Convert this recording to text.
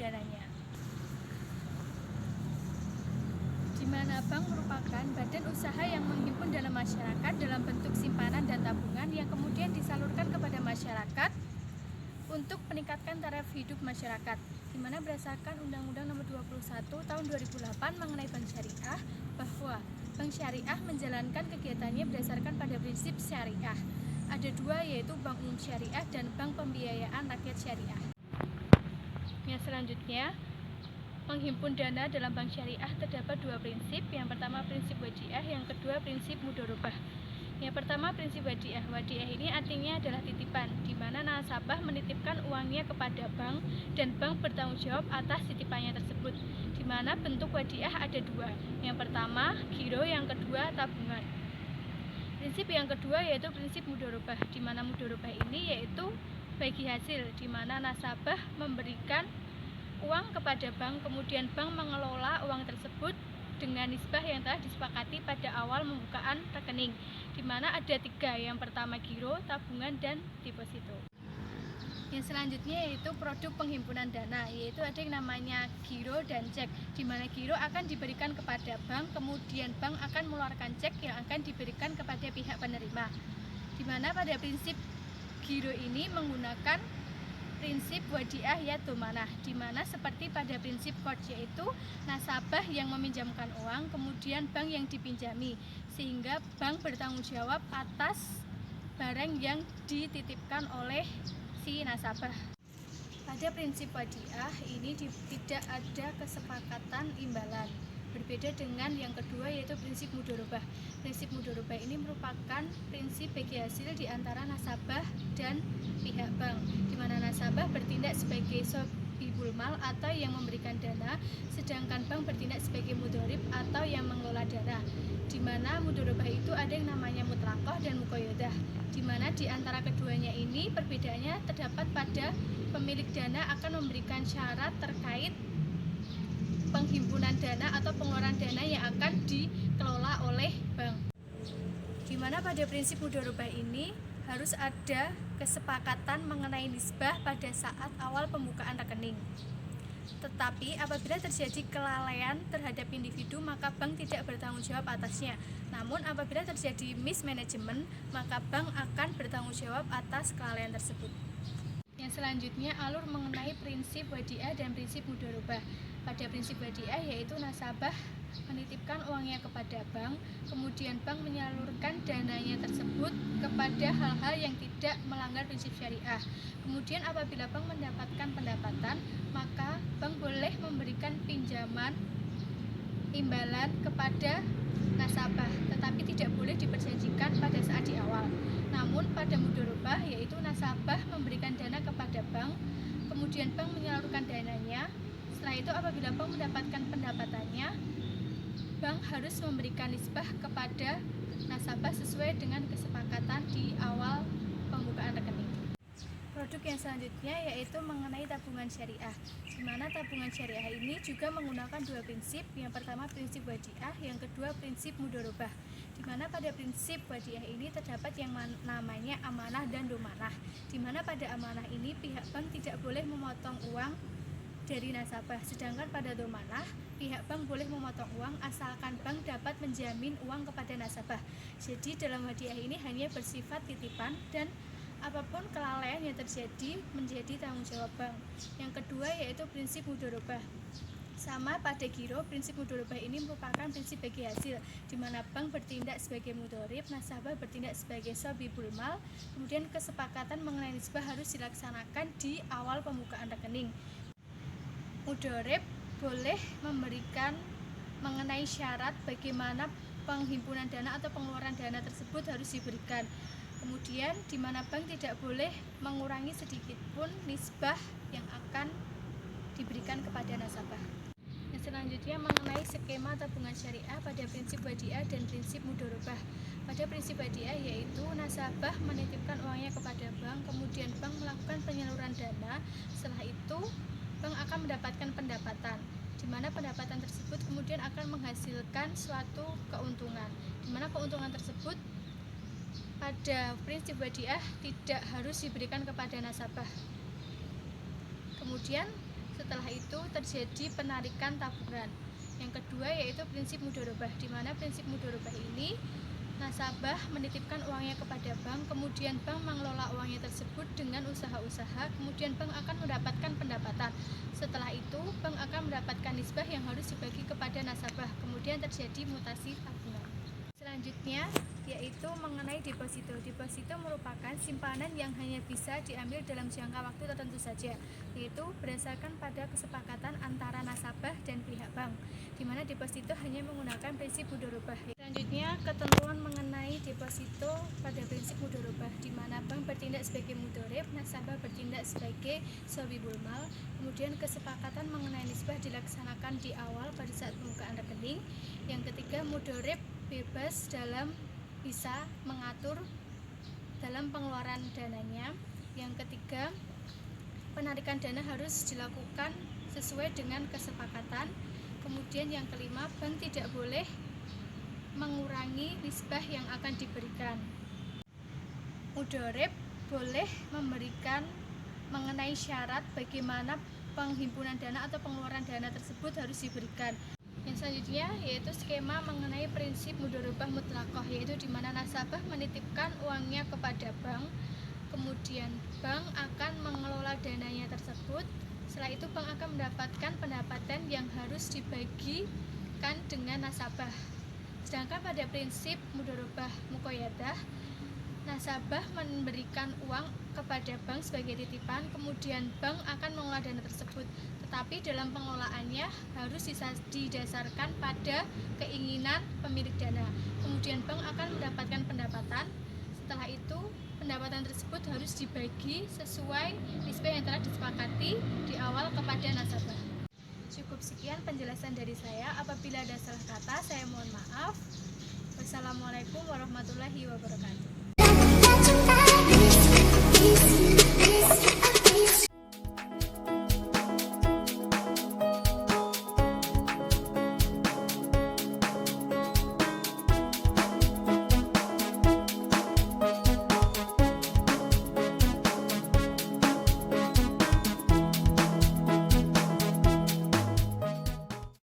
dananya. Di mana bank merupakan badan usaha yang menghimpun dana masyarakat dalam bentuk simpanan dan tabungan yang kemudian disalurkan kepada masyarakat untuk meningkatkan taraf hidup masyarakat, di mana berdasarkan Undang-Undang Nomor 21 Tahun 2008 mengenai Bank Syariah, bahwa Bank Syariah menjalankan kegiatannya berdasarkan pada prinsip syariah. Ada dua, yaitu Bank Umum Syariah dan Bank Pembiayaan Rakyat Syariah. Yang selanjutnya, menghimpun dana dalam bank syariah terdapat dua prinsip. Yang pertama prinsip wadiah, yang kedua prinsip mudharabah. Yang pertama prinsip wadiah. Wadiah ini artinya adalah titipan, di mana nasabah menitipkan uangnya kepada bank dan bank bertanggung jawab atas titipannya tersebut. Di mana bentuk wadiah ada dua. Yang pertama giro, yang kedua tabungan. Prinsip yang kedua yaitu prinsip mudharabah, di mana mudharabah ini yaitu bagi hasil, di mana nasabah memberikan uang kepada bank, kemudian bank mengelola uang tersebut dengan nisbah yang telah disepakati pada awal pembukaan rekening, di mana ada tiga. Yang pertama giro, tabungan, dan deposito. Yang selanjutnya yaitu produk penghimpunan dana, yaitu ada yang namanya giro dan cek, di mana giro akan diberikan kepada bank, kemudian bank akan mengeluarkan cek yang akan diberikan kepada pihak penerima, di mana pada prinsip giro ini menggunakan prinsip wadiah ya domanah, di mana seperti pada prinsip kod, yaitu nasabah yang meminjamkan uang, kemudian bank yang dipinjami, sehingga bank bertanggung jawab atas barang yang dititipkan oleh si nasabah. Pada prinsip wadiah ini tidak ada kesepakatan imbalan, berbeda dengan yang kedua yaitu prinsip mudharabah. Prinsip mudharabah ini merupakan prinsip bagi hasil di antara nasabah dan pihak bank, di mana nasabah bertindak sebagai sobibul mal atau yang memberikan dana, sedangkan bank bertindak sebagai mudharib atau yang mengelola dana. Di mana mudharabah itu ada yang namanya mutlaqah dan muqayyadah, di mana di antara keduanya ini perbedaannya terdapat pada pemilik dana akan memberikan syarat terkait penghimpunan dana atau pengeluaran dana yang akan dikelola oleh bank. Di mana pada prinsip mudharabah ini harus ada kesepakatan mengenai nisbah pada saat awal pembukaan rekening. Tetapi apabila terjadi kelalaian terhadap individu, maka bank tidak bertanggung jawab atasnya. Namun apabila terjadi mismanagement, maka bank akan bertanggung jawab atas kelalaian tersebut. Yang selanjutnya alur mengenai prinsip wadiah dan prinsip mudharabah. Pada prinsip wadiah yaitu nasabah menitipkan uangnya kepada bank, kemudian bank menyalurkan dananya tersebut kepada hal-hal yang tidak melanggar prinsip syariah. Kemudian apabila bank mendapatkan pendapatan, maka bank boleh memberikan pinjaman imbalan kepada nasabah, tetapi tidak boleh diperjanjikan pada saat di awal. Namun pada mudharabah yaitu nasabah memberikan dana kepada bank, kemudian bank menyalurkan dananya. Setelah itu apabila bank mendapatkan pendapatannya, bank harus memberikan nisbah kepada nasabah sesuai dengan kesepakatan di awal pembukaan rekening. Produk yang selanjutnya yaitu mengenai tabungan syariah, di mana tabungan syariah ini juga menggunakan dua prinsip. Yang pertama prinsip wadiah, yang kedua prinsip mudharabah. Di mana pada prinsip wadiah ini terdapat yang namanya amanah dan domanah, di mana pada amanah ini pihak bank tidak boleh memotong uang dari nasabah, sedangkan pada domanah pihak bank boleh memotong uang asalkan bank dapat menjamin uang kepada nasabah. Jadi dalam wadiah ini hanya bersifat titipan dan apapun kelalaian yang terjadi menjadi tanggung jawab bank. Yang kedua yaitu prinsip mudharabah. Sama pada giro, prinsip mudharabah ini merupakan prinsip bagi hasil, di mana bank bertindak sebagai mudharib, nasabah bertindak sebagai sobibul mal, kemudian kesepakatan mengenai nisbah harus dilaksanakan di awal pembukaan rekening. Mudharib boleh memberikan mengenai syarat bagaimana penghimpunan dana atau pengeluaran dana tersebut harus diberikan. Kemudian di mana bank tidak boleh mengurangi sedikit pun nisbah yang akan diberikan kepada nasabah. Yang selanjutnya mengenai skema tabungan syariah pada prinsip wadiah dan prinsip mudharabah. Pada prinsip wadiah yaitu nasabah menitipkan uangnya kepada bank, kemudian bank melakukan penyaluran dana. Setelah itu bank akan mendapatkan pendapatan, di mana pendapatan tersebut kemudian akan menghasilkan suatu keuntungan, di mana keuntungan tersebut pada prinsip wadiah tidak harus diberikan kepada nasabah. Kemudian Setelah itu terjadi penarikan tabungan. Yang kedua yaitu prinsip mudharabah, di mana prinsip mudharabah ini nasabah menitipkan uangnya kepada bank, kemudian bank mengelola uangnya tersebut dengan usaha-usaha, kemudian bank akan mendapatkan pendapatan. Setelah itu, bank akan mendapatkan nisbah yang harus dibagi kepada nasabah, kemudian terjadi mutasi tabungan. Selanjutnya, yaitu mengenai deposito. Deposito merupakan simpanan yang hanya bisa diambil dalam jangka waktu tertentu saja, yaitu berdasarkan pada kesepakatan antara nasabah dan pihak bank, di mana deposito hanya menggunakan prinsip mudharabah. Selanjutnya, ketentuan mengenai deposito pada prinsip mudharabah, di mana bank bertindak sebagai mudharib, nasabah bertindak sebagai sahibul mal. Kemudian kesepakatan mengenai nisbah dilaksanakan di awal pada saat pembukaan rekening. Yang ketiga, mudharib bebas dalam bisa mengatur dalam pengeluaran dananya. Yang ketiga, penarikan dana harus dilakukan sesuai dengan kesepakatan. Kemudian yang kelima, bank tidak boleh mengurangi nisbah yang akan diberikan. Mudharib boleh memberikan mengenai syarat bagaimana penghimpunan dana atau pengeluaran dana tersebut harus diberikan. Yang selanjutnya yaitu skema mengenai prinsip mudharabah mutlaqah, yaitu di mana nasabah menitipkan uangnya kepada bank, kemudian bank akan mengelola dananya tersebut. Setelah itu bank akan mendapatkan pendapatan yang harus dibagikan dengan nasabah. Sedangkan pada prinsip mudharabah muqayyadah, nasabah memberikan uang kepada bank sebagai titipan, kemudian bank akan mengelola dana tersebut, tetapi dalam pengelolaannya harus didasarkan pada keinginan pemilik dana. Kemudian bank akan mendapatkan pendapatan. Setelah itu pendapatan tersebut harus dibagi sesuai nisbah yang telah disepakati di awal kepada nasabah. Cukup sekian penjelasan dari saya. Apabila ada salah kata, saya mohon maaf. Wassalamualaikum warahmatullahi wabarakatuh.